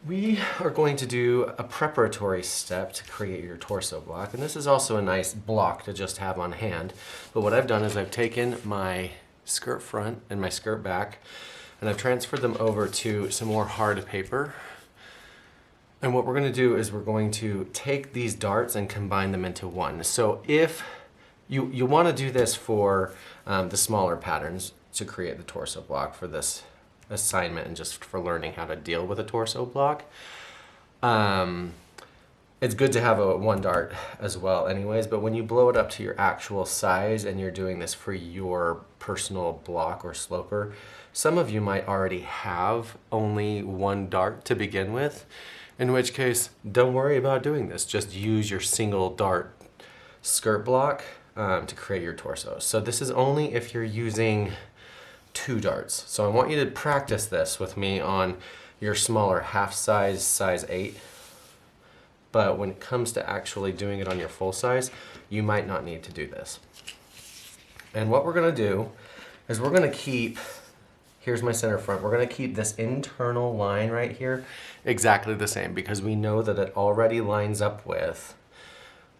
We are going to do a preparatory step to create your torso block, and this is also a nice block to just have on hand. But what I've done is I've taken my skirt front and my skirt back, and I've transferred them over to some more hard paper. And what we're going to do is we're going to take these darts and combine them into one. So if you want to do this for the smaller patterns to create the torso block for this assignment and just for learning how to deal with a torso block. It's good to have a one dart as well anyways, but when you blow it up to your actual size and you're doing this for your personal block or sloper, some of you might already have only one dart to begin with, in which case don't worry about doing this. Just use your single dart skirt block to create your torso. So this is only if you're using 2 darts. So I want you to practice this with me on your smaller half size, size 8. But when it comes to actually doing it on your full size, you might not need to do this. And what we're gonna do is we're gonna keep, here's my center front, we're gonna keep this internal line right here exactly the same because we know that it already lines up with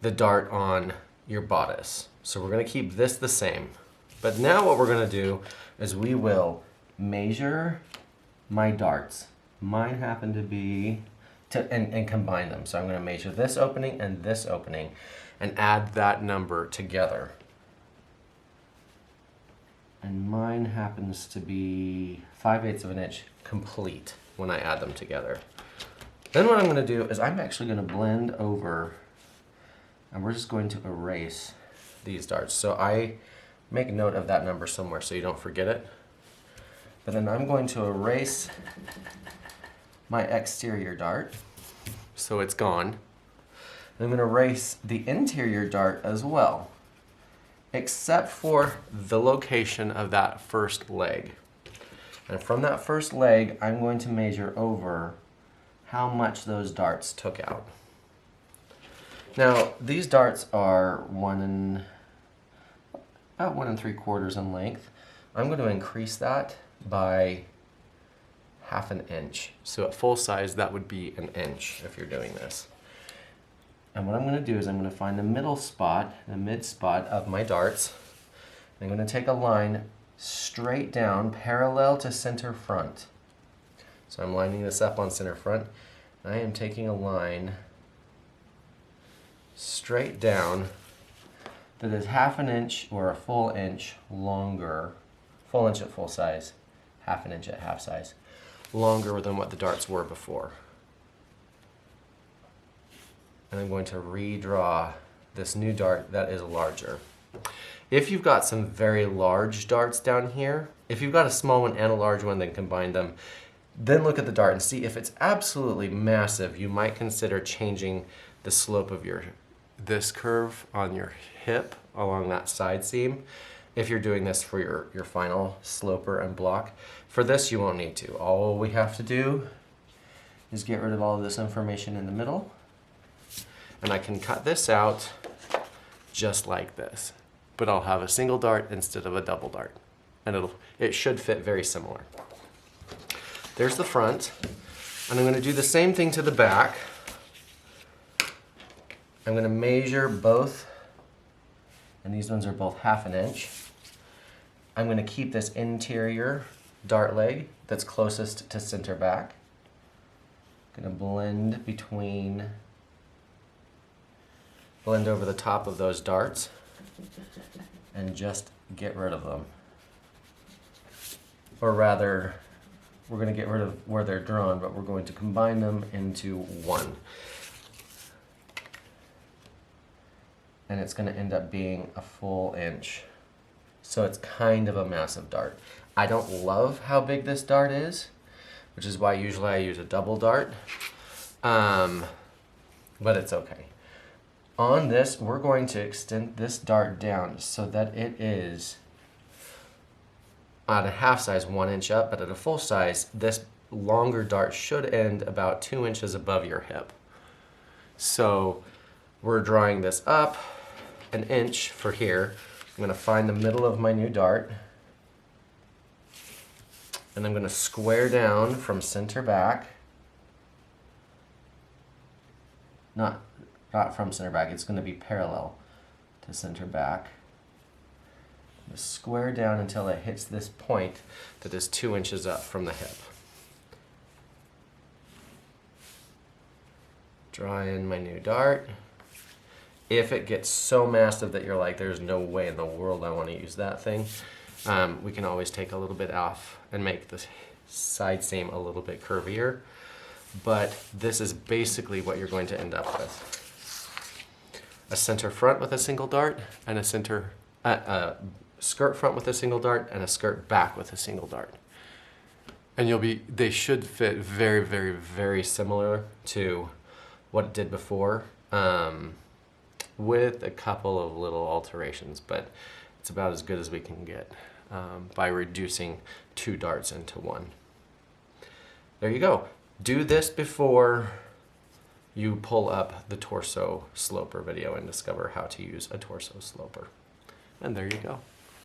the dart on your bodice. So we're gonna keep this the same. But now what we're gonna do is we will measure my darts. Mine happen to be, and combine them. So I'm gonna measure this opening and add that number together. And mine happens to be 5/8 of an inch complete when I add them together. Then what I'm gonna do is I'm actually gonna blend over and we're just going to erase these darts. So I make note of that number somewhere so you don't forget it. But then I'm going to erase my exterior dart so it's gone. I'm going to erase the interior dart as well, except for the location of that first leg. And from that first leg, I'm going to measure over how much those darts took out. Now, these darts are about 1 3/4 in length. I'm going to increase that by 1/2 inch. So at full size, that would be 1 inch if you're doing this. And what I'm going to do is I'm going to find the middle spot, the mid spot of my darts. I'm going to take a line straight down parallel to center front. So I'm lining this up on center front. I am taking a line straight down that is 1/2 inch or a full inch longer, full inch at full size, 1/2 inch at half size, longer than what the darts were before. And I'm going to redraw this new dart that is larger. If you've got some very large darts down here, if you've got a small one and a large one, then combine them. Then look at the dart and see if it's absolutely massive. You might consider changing the slope of this curve on your hip along that side seam if you're doing this for your final sloper and block. For this, you won't need to. All we have to do is get rid of all of this information in the middle, and I can cut this out just like this, but I'll have a single dart instead of a double dart, and it should fit very similar. There's the front, and I'm going to do the same thing to the back. I'm going to measure both, and these ones are both 1/2 inch. I'm going to keep this interior dart leg that's closest to center back. I'm going to blend over the top of those darts and just get rid of them. Or rather, we're going to get rid of where they're drawn, but we're going to combine them into one. And it's going to end up being a full inch. So it's kind of a massive dart. I don't love how big this dart is, which is why usually I use a double dart, but it's okay. On this, we're going to extend this dart down so that it is at a half size 1 inch up, but at a full size, this longer dart should end about 2 inches above your hip. So we're drawing this up 1 inch for here. I'm going to find the middle of my new dart, and I'm going to square down from center back not from center back, it's going to be parallel to center back. Just square down until it hits this point that is 2 inches up from the hip. Draw in my new dart. If it gets so massive that you're like, there's no way in the world I want to use that thing, we can always take a little bit off and make the side seam a little bit curvier. But this is basically what you're going to end up with. A center front with a single dart, and a skirt front with a single dart, and a skirt back with a single dart. And they should fit very, very, very similar to what it did before, with a couple of little alterations, but it's about as good as we can get by reducing 2 darts into 1. There you go. Do this before you pull up the torso sloper video and discover how to use a torso sloper. And there you go.